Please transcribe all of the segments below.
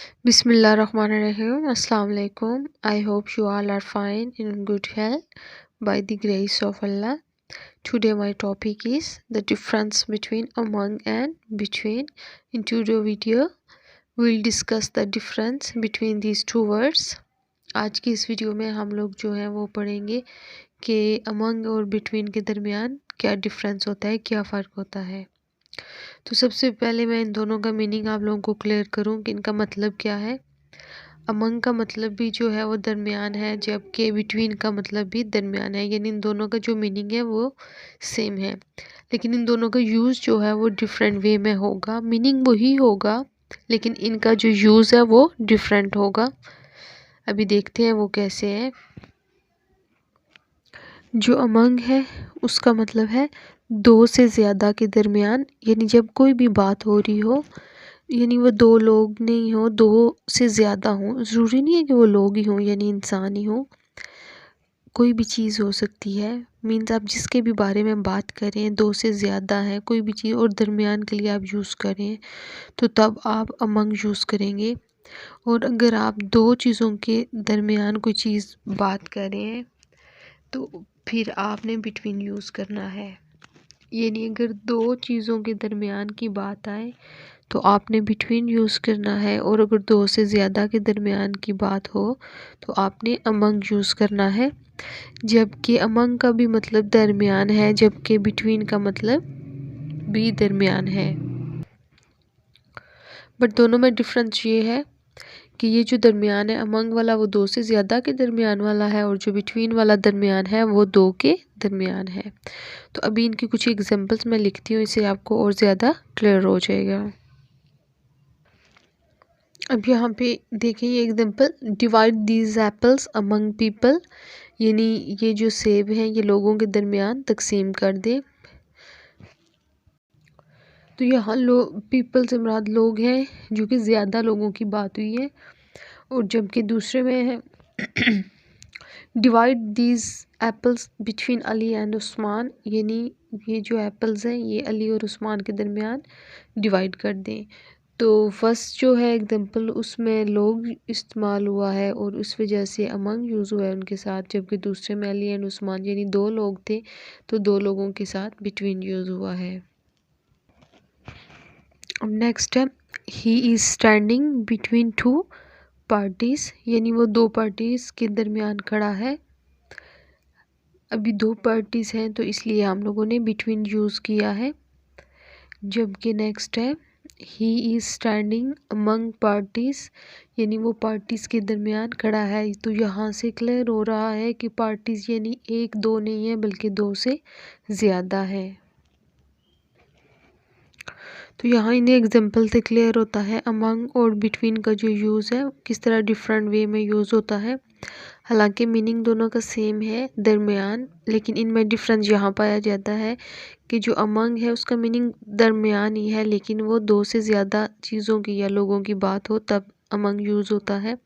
Bismillahirrahmanirrahim. Assalamu alaikum. I hope you all are fine in good health by the grace of Allah. Today my topic is the difference between among and between. In today's video we'll discuss the difference between these two words. आज की इस video में हम लोग जो है वो पढ़ेंगे कि among और between के दरमियान क्या डिफरेंस होता है, क्या फ़र्क होता है। तो सबसे पहले मैं इन दोनों का मीनिंग आप लोगों को क्लियर करूं कि इनका मतलब क्या है। अमंग का मतलब भी जो है वो दरमियान है, जबकि बिटवीन का मतलब भी दरमियान है, यानी इन दोनों का जो मीनिंग है वो सेम है, लेकिन इन दोनों का यूज़ जो है वो डिफरेंट वे में होगा। मीनिंग वही होगा लेकिन इनका जो यूज़ है वो डिफरेंट होगा। अभी देखते हैं वो कैसे है। जो अमंग है उसका मतलब है दो से ज़्यादा के दरमियान, यानी जब कोई भी बात हो रही हो, यानी वो दो लोग नहीं हो, दो से ज़्यादा हों, ज़रूरी नहीं है कि वो लोग ही हों यानी इंसान ही हो, कोई भी चीज़ हो सकती है। मीन्स आप जिसके भी बारे में बात करें, दो से ज़्यादा है कोई भी चीज़ और दरमियान के लिए आप यूज़ करें तो तब आप अमंग यूज़ करेंगे। और अगर आप दो चीज़ों के दरमियान कोई चीज़ बात करें तो फिर आपने बिटवीन यूज़ करना है। यानी अगर दो चीज़ों के दरमियान की बात आए तो आपने बिटवीन यूज़ करना है, और अगर दो से ज़्यादा के दरमियान की बात हो तो आपने अमंग यूज़ करना है। जबकि अमंग का भी मतलब दरमियान है, जबकि बिटवीन का मतलब भी दरमियान है। बट दोनों में डिफरेंस ये है कि ये जो दरमियान है अमंग वाला वो दो से ज़्यादा के दरमियान वाला है, और जो बिटवीन वाला दरमियान है वो दो के दरमियान है। तो अभी इनकी कुछ एग्जांपल्स मैं लिखती हूँ, इससे आपको और ज़्यादा क्लियर हो जाएगा। अब यहाँ पे देखें ये example, divide these apples among people, यानी ये जो सेब हैं ये लोगों के दरमियान तकसीम कर दे। तो यहाँ पीपल से मुराद लोग हैं, जो कि ज़्यादा लोगों की बात हुई है। और जबकि दूसरे में है divide these apples between Ali and Usman, यानी ये जो एप्पल्स हैं ये अली और उस्मान के दरमियान डिवाइड कर दें। तो फर्स्ट जो है एग्जांपल उसमें लोग इस्तेमाल हुआ है और उस वजह से अमंग यूज़ हुआ है उनके साथ, जबकि दूसरे में अली एंड उस्मान यानी दो लोग थे तो दो लोगों के साथ बिटवीन यूज़ हुआ है। अब नेक्स्ट है he is standing between two parties, यानी वो दो पार्टीज़ के दरमियान खड़ा है। अभी दो पार्टीज़ हैं तो इसलिए हम लोगों ने बिटवीन यूज़ किया है। जबकि नेक्स्ट है he is standing among parties, यानी वो पार्टीज़ के दरमियान खड़ा है। तो यहाँ से क्लियर हो रहा है कि पार्टीज़ यानी एक दो नहीं है बल्कि दो से ज़्यादा है। तो यहाँ इन एग्जांपल से क्लियर होता है अमंग और बिटवीन का जो यूज़ है किस तरह डिफरेंट वे में यूज़ होता है। हालांकि मीनिंग दोनों का सेम है दरमियान, लेकिन इनमें डिफरेंस यहाँ पाया जाता है कि जो अमंग है उसका मीनिंग दरमियान ही है, लेकिन वो दो से ज़्यादा चीज़ों की या लोगों की बात हो तब अमंग यूज़ होता है।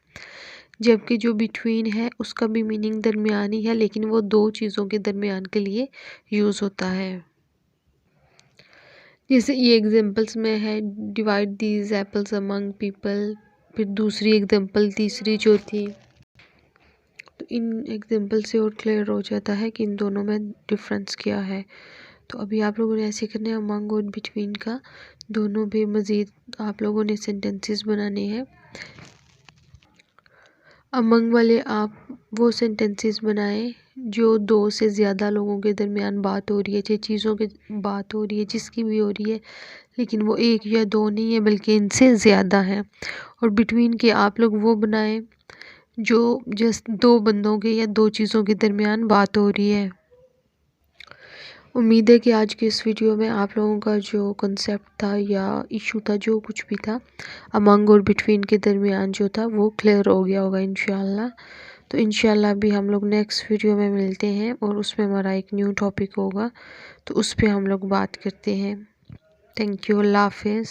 जबकि जो बिटवीन है उसका भी मीनिंग दरमियान ही है, लेकिन वो दो चीज़ों के दरमियान के लिए यूज़ होता है। जैसे ये एग्जांपल्स में है divide these apples among people, फिर दूसरी एग्जांपल, तीसरी, चौथी। तो इन एग्जांपल से और क्लियर हो जाता है कि इन दोनों में डिफरेंस क्या है। तो अभी आप लोगों ने ऐसे करने अमंग और बिटवीन का दोनों भी मज़ीद आप लोगों ने सेंटेंसेस बनाने हैं। अमंग वाले आप वो सेंटेंसेस बनाएं जो दो से ज़्यादा लोगों के दरमियान बात हो रही है, चाहे चीज़ों की बात हो रही है, जिसकी भी हो रही है, लेकिन वो एक या दो नहीं है बल्कि इनसे ज़्यादा है। और बिटवीन के आप लोग वो बनाएं जो जस्ट दो बंदों के या दो चीज़ों के दरमियान बात हो रही है। उम्मीद है कि आज के इस वीडियो में आप लोगों का जो कॉन्सेप्ट था या इशू था, जो कुछ भी था अमंग और बिटवीन के दरमियान जो था वो क्लियर हो गया होगा इंशाल्लाह। तो इंशाल्लाह भी हम लोग नेक्स्ट वीडियो में मिलते हैं और उसमें हमारा एक न्यू टॉपिक होगा, तो उस पर हम लोग बात करते हैं। थैंक यू, अल्लाह हाफिज़।